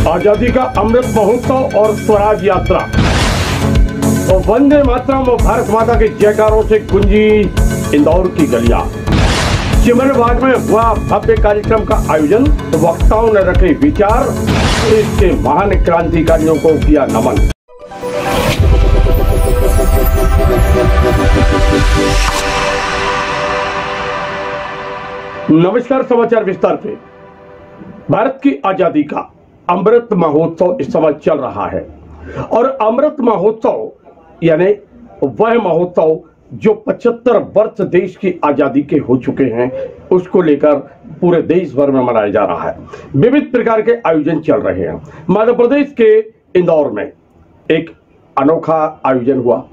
आजादी का अमृत महोत्सव और स्वराज यात्रा तो वंदे मातरम और भारत माता के जयकारों से गुंजी इंदौर की गलियां। चिमन बाग में हुआ भव्य कार्यक्रम का आयोजन। वक्ताओं ने रखे विचार, इसके महान क्रांतिकारियों को किया नमन। नमस्कार, समाचार विस्तार पे। भारत की आजादी का अमृत महोत्सव इस समय चल रहा है और अमृत महोत्सव यानी वह महोत्सव जो 75 वर्ष देश की आजादी के हो चुके हैं, उसको लेकर पूरे देश भर में मनाया जा रहा है। विविध प्रकार के आयोजन चल रहे हैं। मध्य प्रदेश के इंदौर में एक अनोखा आयोजन हुआ,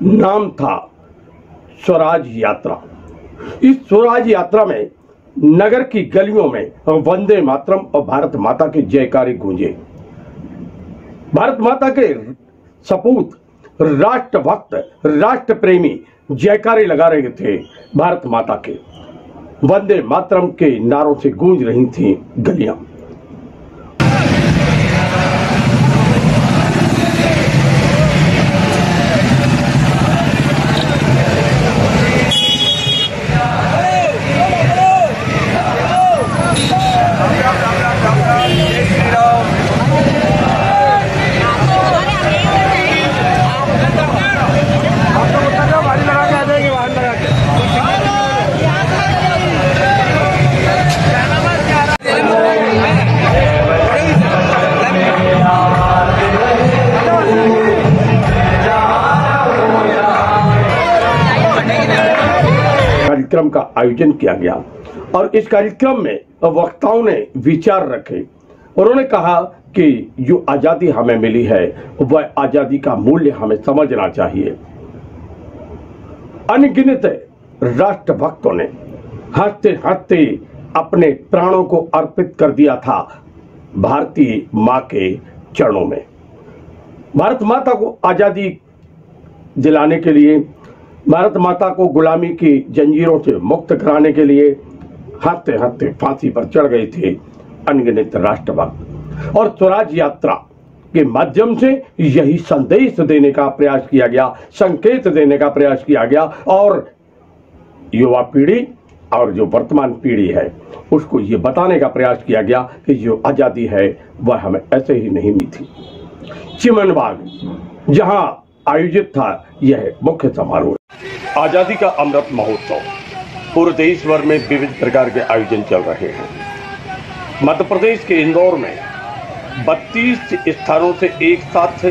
नाम था स्वराज यात्रा। इस स्वराज यात्रा में नगर की गलियों में वंदे मातरम और भारत माता के जयकारे गूंजे। भारत माता के सपूत, राष्ट्रभक्त, राष्ट्र प्रेमी जयकारे लगा रहे थे। भारत माता के वंदे मातरम के नारों से गूंज रही थी गलियां। कार्यक्रम का आयोजन किया गया और इस कार्यक्रम में वक्ताओं ने विचार रखे। उन्होंने कहा कि जो आजादी हमें मिली है वह आजादी का मूल्य हमें समझना चाहिए। अनगिनत राष्ट्रभक्तों ने हंसते हंसते अपने प्राणों को अर्पित कर दिया था भारतीय मां के चरणों में। भारत माता को आजादी दिलाने के लिए, भारत माता को गुलामी की जंजीरों से मुक्त कराने के लिए हंसते हंसते फांसी पर चढ़ गए थे अनगिनत राष्ट्रभक्त। और स्वराज यात्रा के माध्यम से यही संदेश देने का प्रयास किया गया, संकेत देने का प्रयास किया गया और युवा पीढ़ी और जो वर्तमान पीढ़ी है उसको ये बताने का प्रयास किया गया कि जो आजादी है वह हमें ऐसे ही नहीं मिली थी। चिमन बाग जहां आयोजित था यह मुख्य समारोह। आजादी का अमृत महोत्सव पूरे देश भर में विविध प्रकार के आयोजन चल रहे हैं। मध्य प्रदेश के इंदौर में 32 स्थानों से एक साथ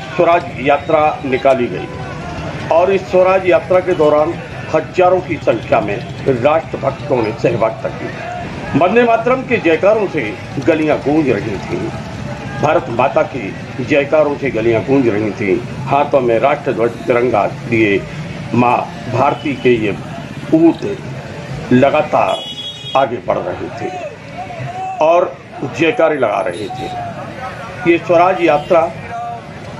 स्वराज यात्रा निकाली गई और इस स्वराज यात्रा के दौरान हजारों की संख्या में राष्ट्रभक्तों ने सहभागिता की। वंदे मातरम के जयकारों से गलियां गूंज रही थीं। भारत माता की जयकारों से गलियां गूंज रही थीं। हाथों में राष्ट्रध्वज तिरंगा लिए मां भारती के ये पूत लगातार आगे बढ़ रहे थे और जयकारे लगा रहे थे। ये स्वराज यात्रा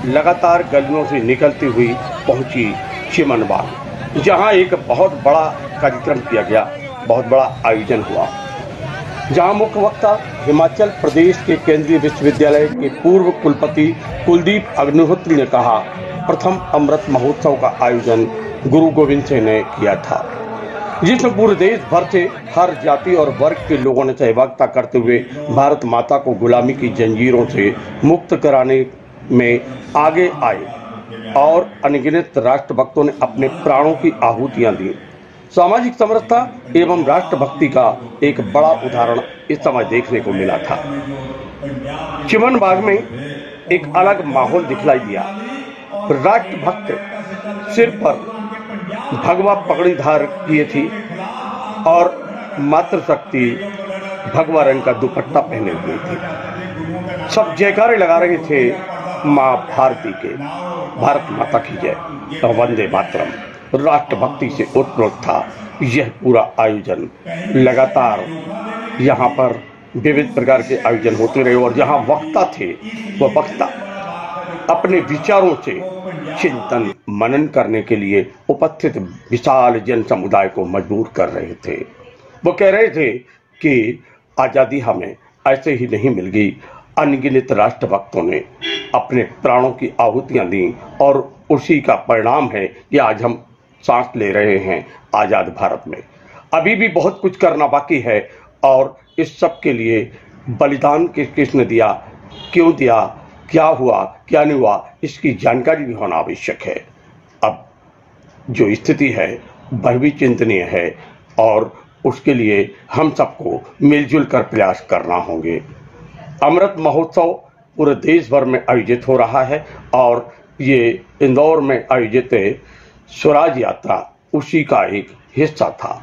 लगातार गलियों से निकलती हुई पहुंची चिमन बाग, जहां एक बहुत बड़ा कार्यक्रम किया गया, बहुत बड़ा आयोजन हुआ, जहां मुख्य वक्ता हिमाचल प्रदेश के केंद्रीय विश्वविद्यालय के पूर्व कुलपति कुलदीप अग्निहोत्री ने कहा, प्रथम अमृत महोत्सव का आयोजन गुरु गोविंद सिंह ने किया था, जिसमें पूरे देश भर से हर जाति और वर्ग के लोगों ने सहभागिता करते हुए भारत माता को गुलामी की जंजीरों से मुक्त कराने में आगे आए और अनगिनत राष्ट्रभक्तों ने अपने प्राणों की आहुतियां दी। सामाजिक समरसता एवं राष्ट्रभक्ति का एक बड़ा उदाहरण इस समय देखने को मिला था। चिमन बाग में एक अलग माहौल दिखलाई दिया। राष्ट्रभक्त सिर पर भगवा पगड़ी धार किए थी और मातृशक्ति भगवा रंग का दुपट्टा पहने हुए थी। सब जयकारे लगा रहे थे मां भारती के, भारत माता की जय और वंदे मातरम। राष्ट्रभक्ति से उत्प्रोत था यह पूरा आयोजन। लगातार यहाँ पर विविध प्रकार के आयोजन होते रहे और जहाँ वक्ता थे वह वक्ता अपने विचारों से चिंतन मनन करने के लिए उपस्थित विशाल जन समुदाय को मजबूर कर रहे थे। वो कह रहे थे कि आज़ादी हमें ऐसे ही नहीं मिल गई, अनगिनत राष्ट्रभक्तों ने अपने प्राणों की आहुतियां दी और उसी का परिणाम है कि आज हम सांस ले रहे हैं आजाद भारत में। अभी भी बहुत कुछ करना बाकी है और इस सब के लिए बलिदान किसने दिया, क्यों दिया, क्या हुआ क्या नहीं हुआ, इसकी जानकारी भी होना आवश्यक है। अब जो स्थिति है वह भी चिंतनीय है और उसके लिए हम सबको मिलजुल कर प्रयास करना होंगे। अमृत महोत्सव पूरे देश भर में आयोजित हो रहा है और ये इंदौर में आयोजित स्वराज यात्रा उसी का एक हिस्सा था।